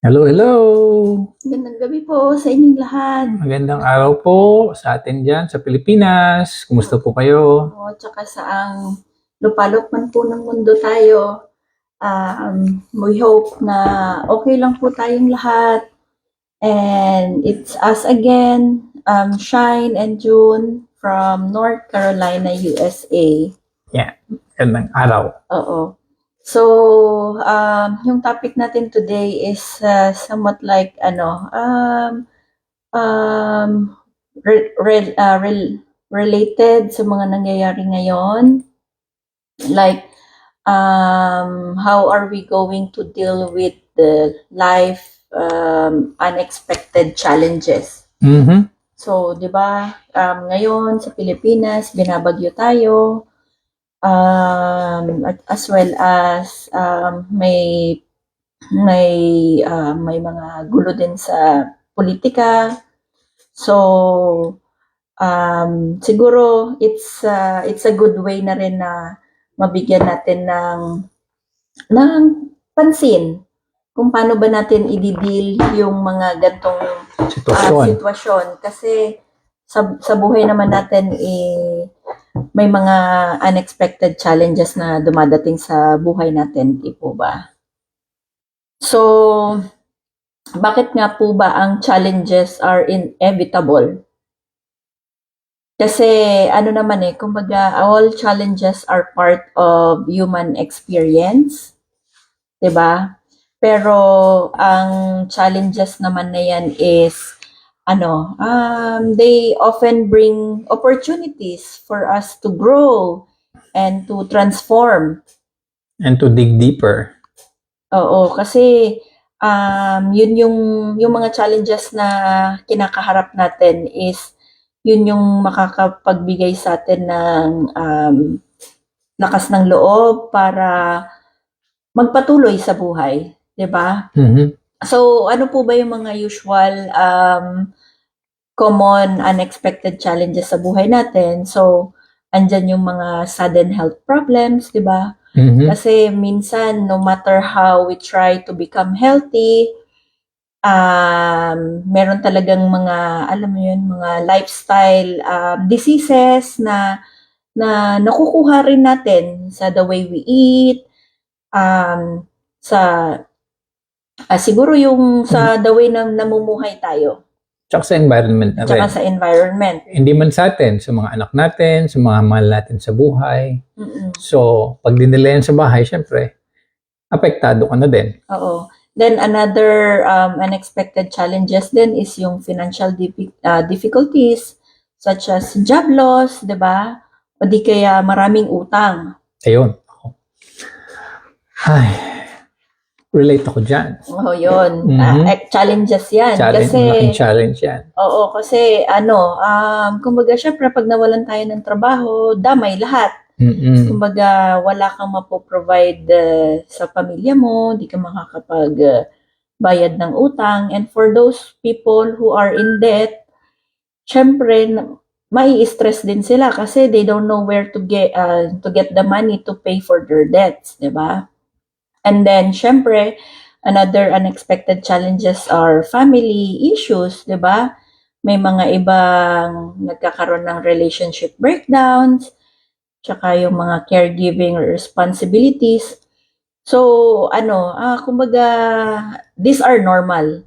Hello, hello! Magandang gabi po sa inyong lahat. Magandang araw po sa atin dyan sa Pilipinas. Kumusta po kayo? Tsaka saang lupalop man po ng mundo tayo, we hope na okay lang po tayong lahat. And it's us again, Shine and June from North Carolina, USA. Magandang araw. Oo. So, yung topic natin today is somewhat like related sa mga nangyayari ngayon. Like, how are we going to deal with the life unexpected challenges? Mhm. So, di ba, ngayon sa Pilipinas, binabagyo tayo, as well as may mga gulo din sa politika. So, siguro it's a good way na rin na mabigyan natin ng pansin kung paano ba natin i-deal yung mga gantong sitwasyon. Kasi sa buhay naman natin, may mga unexpected challenges na dumadating sa buhay natin, di po ba? So, bakit nga po ba ang challenges are inevitable? Kasi ano naman kumbaga all challenges are part of human experience, 'di ba? Pero ang challenges naman na yan is they often bring opportunities for us to grow and to transform. And to dig deeper. Oo, kasi yun yung mga challenges na kinakaharap natin is yun yung makakapagbigay sa atin ng lakas ng loob para magpatuloy sa buhay, 'di ba? Mhm. So, ano po ba yung mga usual common unexpected challenges sa buhay natin? So, andyan yung mga sudden health problems, 'di ba? Mhm. Kasi minsan no matter how we try to become healthy, meron talagang mga alam mo yun, mga lifestyle diseases na nakukuha rin natin sa the way we eat, sa siguro yung sa the way na namumuhay tayo. Tsaka sa environment na rin. Tsaka sa environment. Hindi man sa atin, sa mga anak natin, sa mga mahal natin sa buhay. Mm-mm. So, pag dinala yan sa bahay, syempre, apektado ka na din. Oo. Then another unexpected challenges then is yung financial difficulties such as job loss, 'di ba? O di kaya maraming utang. Ayun. Ay, relate ako dyan. Oh, yun. Mhm. Challenges yan. Malaking challenge yan. Oo, kasi kumbaga syempre pag nawalan tayo ng trabaho, damay lahat. Mm-mm. Kumbaga wala kang mapoprovide sa pamilya mo, di ka makakapag bayad ng utang. And for those people who are in debt, syempre mai-stress din sila kasi they don't know where to get the money to pay for their debts, 'di ba? And then syempre another unexpected challenges are family issues, 'di ba? May mga ibang nagkakaroon ng relationship breakdowns, tsaka yung mga caregiving responsibilities. So kumbaga these are normal,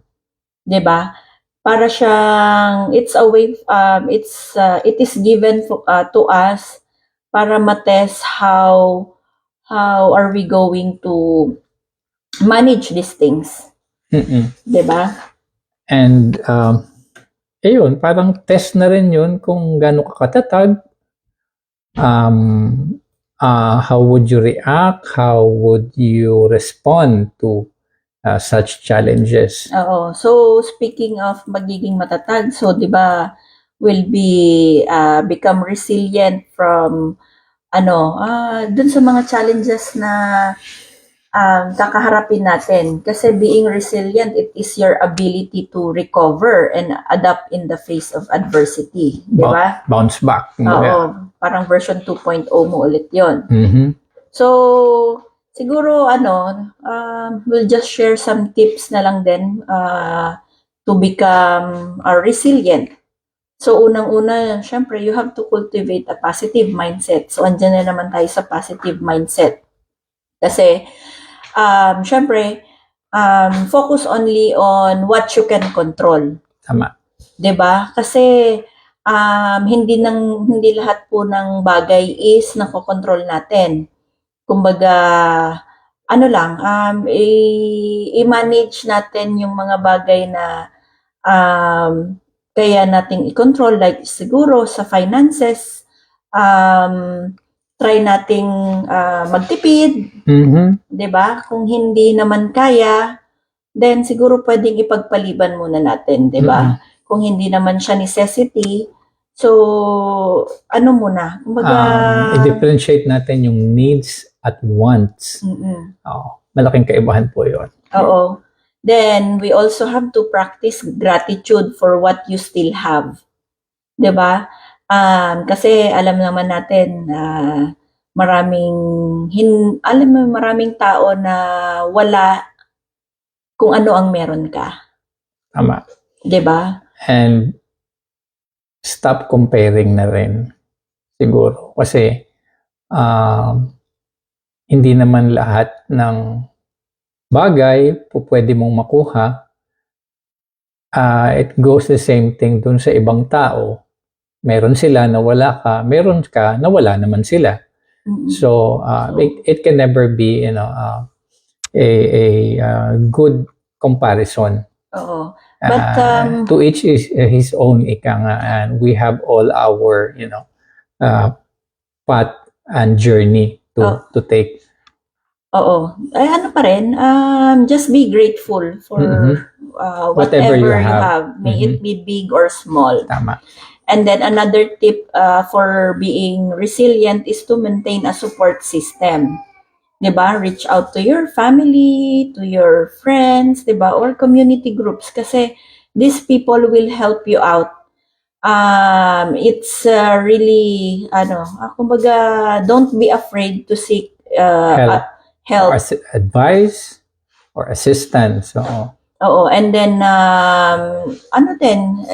'di ba? Para siyang it's a way it is given to us para matest how are we going to manage these things. Mm-mm. 'Di ba? And ayun, parang test na rin yun kung gaano ka katatag. How would you react? How would you respond to such challenges? Oo. So, speaking of magiging matatag, so 'di ba, will be become resilient from dun sa mga challenges na kakaharapin natin. Kasi being resilient, it is your ability to recover and adapt in the face of adversity. Di ba? Bounce back. Oo. Parang version 2.0 mo ulit yon. Mhm. So, Siguro we'll just share some tips na lang din to become resilient. So unang-una, syempre you have to cultivate a positive mindset. So andyan na naman tayo sa positive mindset. Kasi syempre focus only on what you can control. Tama. 'Di ba? Kasi hindi lahat po ng bagay is nakokontrol natin. Kumbaga, i-manage natin yung mga bagay na kaya nating i-control, like siguro sa finances, try nating magtipid, Mhm. 'di ba? Kung hindi naman kaya, then siguro pwedeng ipagpaliban muna natin, 'di ba? Kung hindi naman siya necessity, so muna, kumbaga, I-differentiate natin yung needs at wants. Malaking kaibahan po yun. Oo. Then we also have to practice gratitude for what you still have. 'Di ba? Kasi alam naman natin maraming tao na wala kung ano ang meron ka. Tama. 'Di ba? And stop comparing na rin siguro kasi hindi naman lahat ng bagay pwede mong makuha. It goes the same thing dun sa ibang tao. Meron sila na wala ka, meron ka na wala naman sila. So it can never be a good comparison. Oo. But to each is his own, ika nga, and we have all our path and journey to take. Oo. Ay pa rin, just be grateful for whatever you have. May it be big or small. Tama. And then another tip for being resilient is to maintain a support system. 'Di ba? Reach out to your family, to your friends, 'di ba? Or community groups kasi these people will help you out. It's really kumbaga, don't be afraid to seek help. Advice or assistance. Oo, and then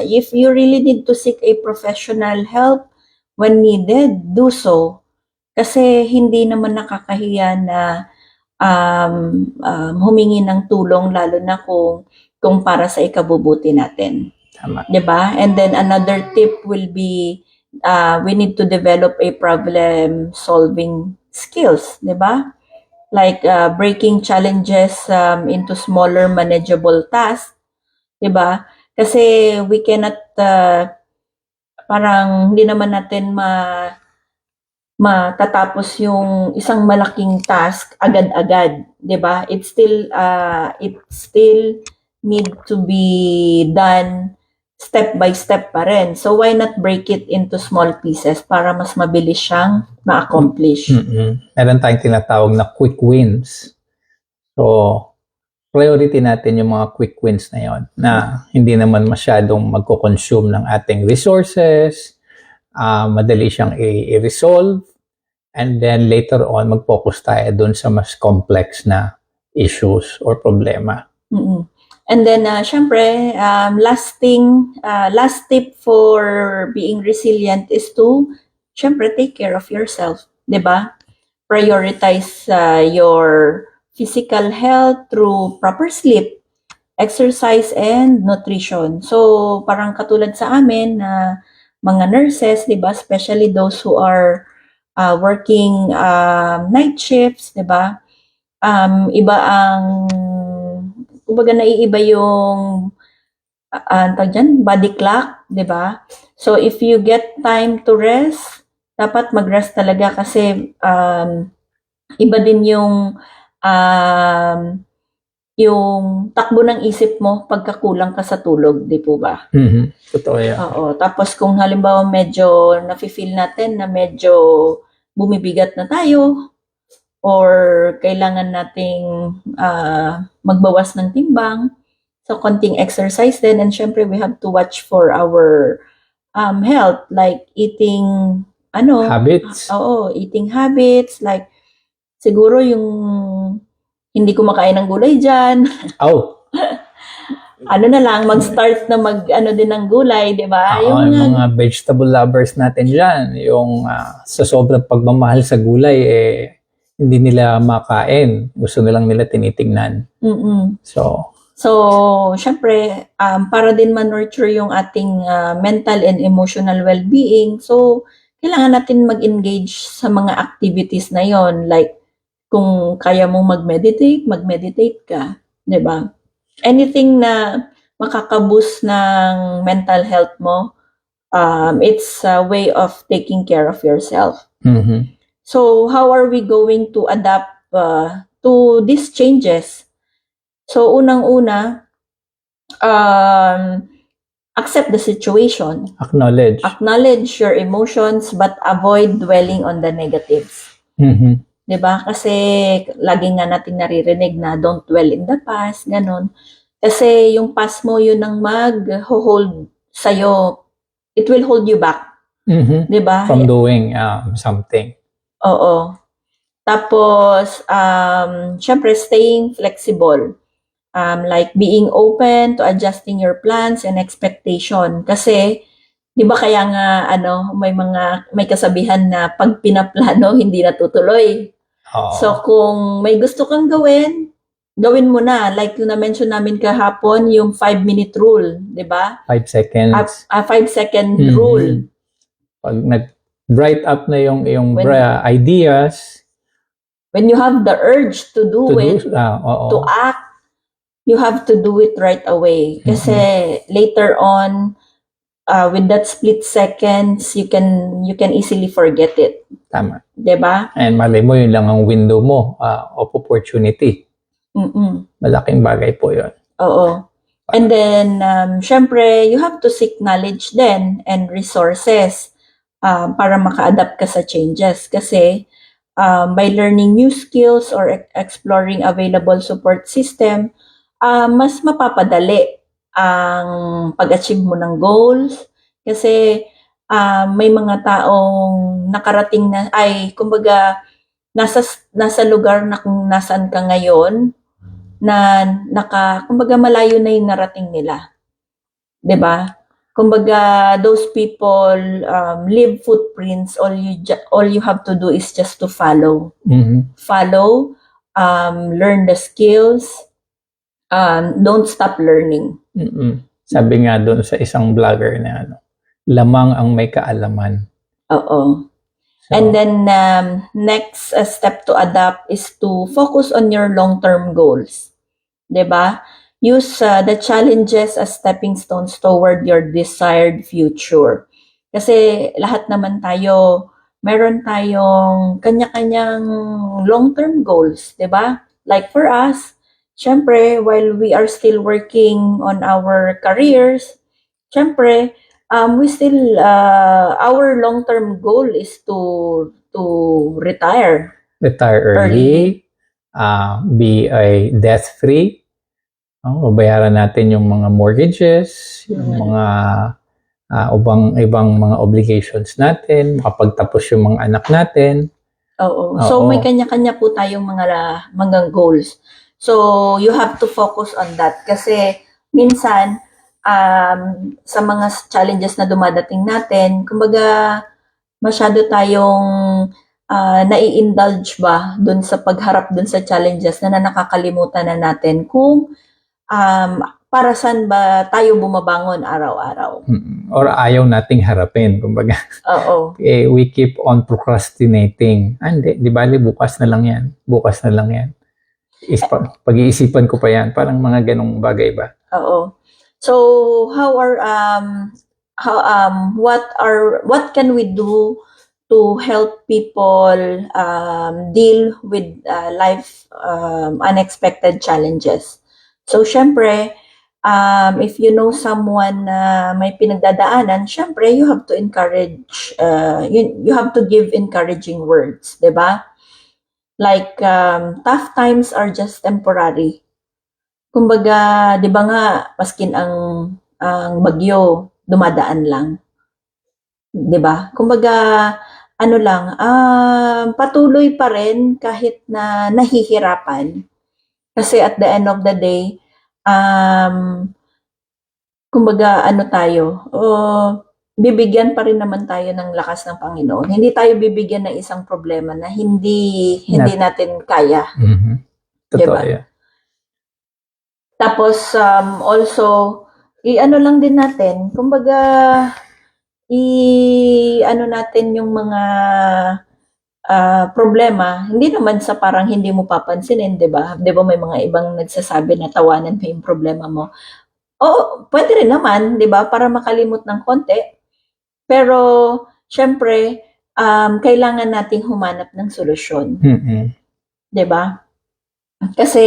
if you really need to seek a professional help when needed, do so. Kasi hindi naman nakakahiya na humingi ng tulong, lalo na kung para sa ikabubuti natin. Tama. 'Di ba? And then another tip will be we need to develop a problem solving skills, 'di ba? Like breaking challenges into smaller manageable tasks, 'di ba? Kasi we cannot parang hindi naman natin matatapos yung isang malaking task agad-agad, 'di ba? It still need to be done step by step pa rin. So why not break it into small pieces para mas mabilis siyang ma-accomplish? Meron tayong tinatawag na quick wins. So priority natin yung mga quick wins na yon, na hindi naman masyadong magko-consume ng ating resources, madali siyang i-resolve, and then later on mag-focus tayo dun sa mas complex na issues or problema. And then syempre, last tip for being resilient is to syempre take care of yourself, 'di ba? Prioritize your physical health through proper sleep, exercise, and nutrition. So parang katulad sa amin na mga nurses, 'di ba, especially those who are working night shifts, 'di ba? Iba ang kumbaga, naiiba yung body clock, 'di ba? So if you get time to rest, dapat mag-rest talaga kasi iba din yung takbo ng isip mo pagka kulang ka sa tulog, di po ba? Totoo yan. Oo. Tapos kung halimbawa medyo nafe-feel natin na medyo bumibigat na tayo, or kailangan nating magbawas ng timbang, so konting exercise din, and syempre we have to watch for our health, like eating habits. eating habits, like siguro yung hindi kumakain ng gulay dyan, Oh, ano na lang, mag-start na ano din ng gulay, di ba? yung mga vegetable lovers natin dyan, yung sa sobrang pagmamahal sa gulay, hindi nila makain. Gusto nilang nila tinitingnan. Mm-mm. So, syempre, para din ma-nurture yung ating mental and emotional well-being, so, kailangan natin mag-engage sa mga activities na yon. Like, kung kaya mong mag-meditate ka, di ba? Anything na makakaboost ng mental health mo, it's a way of taking care of yourself. mhm. So, how are we going to adapt to these changes? So, unang-una, accept the situation. Acknowledge. Acknowledge your emotions but avoid dwelling on the negatives. Mhm. 'Di ba? Kasi lagi nga nating naririnig na don't dwell in the past, ganun. Kasi yung past mo yun ang mag-hold sa'yo. It will hold you back. Mhm. 'Di ba? From doing something. Oo. Tapos, syempre, staying flexible. Like being open to adjusting your plans and expectation. Kasi, di ba kaya nga, may kasabihan na pag pinaplano, hindi natutuloy. Oo. So, kung may gusto kang gawin mo na. Like yung na-mention namin kahapon, yung 5-minute rule, di ba? 5 seconds. 5-second Mhm. rule. Pag nag-bright up na yung When- ideas, When you have the urge to do it, oo. to act, you have to do it right away. Kasi later on, with that split seconds, you can easily forget it. Tama. 'Di ba? And malay mo, yun lang ang window mo of opportunity. Mm-mm. Malaking bagay po yun. Oo. And then, syempre, you have to seek knowledge then and resources para maka-adapt ka sa changes. Kasi, by learning new skills or exploring available support system, mas mapapadali ang pag-achieve mo ng goals. Kasi, may mga taong nakarating na, kumbaga, nasa lugar na kung nasaan ka ngayon, na kumbaga malayo na yung narating nila. 'Di ba? Kumbaga those people leave footprints, all you have to do is just to follow. Mhm. Follow, learn the skills, don't stop learning. Mm-mm. Sabi nga doon sa isang vlogger na lamang ang may kaalaman. Oo. So, And then next step to adapt is to focus on your long-term goals. 'Di ba? Use the challenges as stepping stones toward your desired future. Kasi lahat naman tayo, meron tayong kanya-kanyang long-term goals, 'di ba? Like for us, syempre, while we are still working on our careers, syempre, we still our long-term goal is to retire. retire early, be a death-free, bayaran natin yung mga mortgages, yung mga ibang mga obligations natin, makapagtapos yung mga anak natin. Oo. So, may kanya-kanya po tayong mga goals. So, you have to focus on that. Kasi, minsan, sa mga challenges na dumadating natin, kumbaga, masyado tayong nai-indulge ba dun sa pagharap dun sa challenges na nakakalimutan na natin kung para saan ba tayo bumabangon araw-araw. Or ayaw nating harapin. Kumbaga, Oo. we keep on procrastinating. Hindi, di bali, bukas na lang yan. Bukas na lang yan. Pag-iisipan ko pa yan. Parang mga ganong bagay ba? Oo. So, what can we do to help people deal with life unexpected challenges? So, syempre, if you know someone na may pinagdadaanan, syempre, you have to encourage, you have to give encouraging words, 'di ba? Like, tough times are just temporary. Kumbaga, 'di ba nga, maskin ang bagyo, dumadaan lang. 'Di ba? Kumbaga, ano lang, patuloy pa rin kahit na nahihirapan. Kasi at the end of the day, kumbaga ano tayo, bibigyan pa rin naman tayo ng lakas ng Panginoon. Hindi tayo bibigyan ng isang problema na hindi natin kaya. Mhm. Totoo Diba? yan. Tapos also, i-ano lang din natin, kumbaga i-ano natin yung mga problema, hindi naman sa parang hindi mo papansinin, 'di ba? 'Di ba may mga ibang nagsasabi na tawanan mo yung problema mo. Oo, pwede rin naman, 'di ba, para makalimot ng konti. Pero syempre, kailangan nating humanap ng solusyon, Mhm. 'di ba? Kasi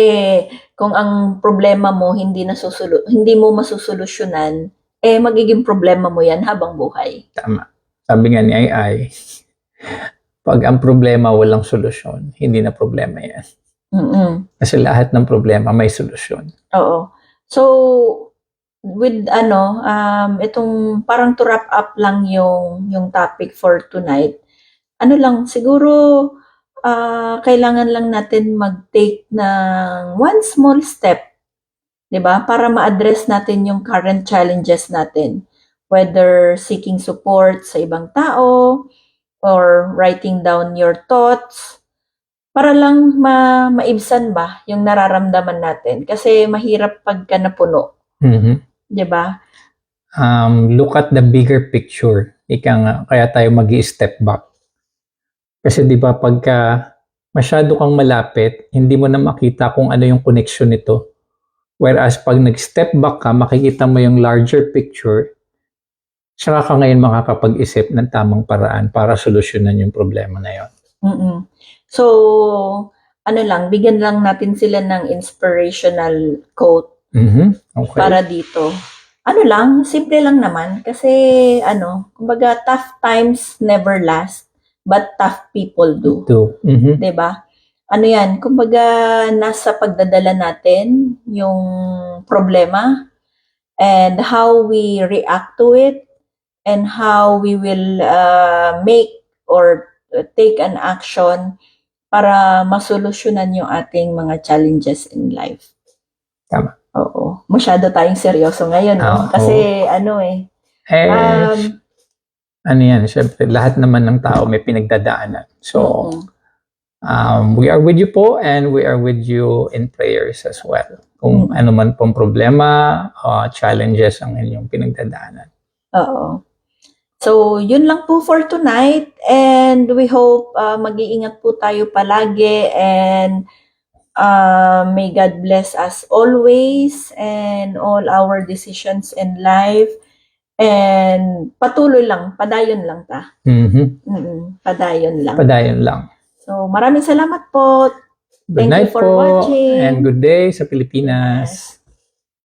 kung ang problema mo hindi mo masusolusyunan, eh magiging problema mo 'yan habang buhay. Tama. Sabi nga ni Ai, pag ang problema walang solusyon, hindi na problema yan. Mm. Kasi lahat ng problema may solusyon. Oo. So, with itong parang to wrap up lang yung topic for tonight. Ano lang, siguro kailangan lang natin mag-take ng one small step, 'di ba? Para ma-address natin yung current challenges natin. Whether seeking support sa ibang tao or writing down your thoughts para lang maibsan ba yung nararamdaman natin kasi mahirap pagka napuno, Mhm. 'di ba? Look at the bigger picture. Ika nga, kaya tayo mag-i-step back. Kasi di ba pagka masyado kang malapit, hindi mo na makita kung ano yung connection nito. Whereas pag nag-step back ka, makikita mo yung larger picture, saka ka ngayon makakapag-isip ng tamang paraan para solusyonan yung problema na yon. Mm. So, ano lang, bigyan lang natin sila ng inspirational quote Okay. para dito. Ano lang, simple lang naman kasi kumbaga tough times never last, but tough people do. Mhm. 'Di ba? Ano 'yan, kumbaga nasa pagdadala natin yung problema and how we react to it and how we will make or take an action para masolusyonan yung ating mga challenges in life. Tama. Oo. Masyado tayong seryoso ngayon, no? Oo. Kasi ano yan, syempre, lahat naman ng tao may pinagdadaanan. So, we are with you po and we are with you in prayers as well. Kung ano man pong problema, challenges ang inyong pinagdadaanan. Oo. So, yun lang po for tonight and we hope mag-iingat po tayo palagi and may God bless us always and all our decisions in life and patuloy lang, padayon lang ta. Padayon lang. Padayon lang. So, maraming salamat po. Good Thank night you for po watching. and good day sa Pilipinas. Yes.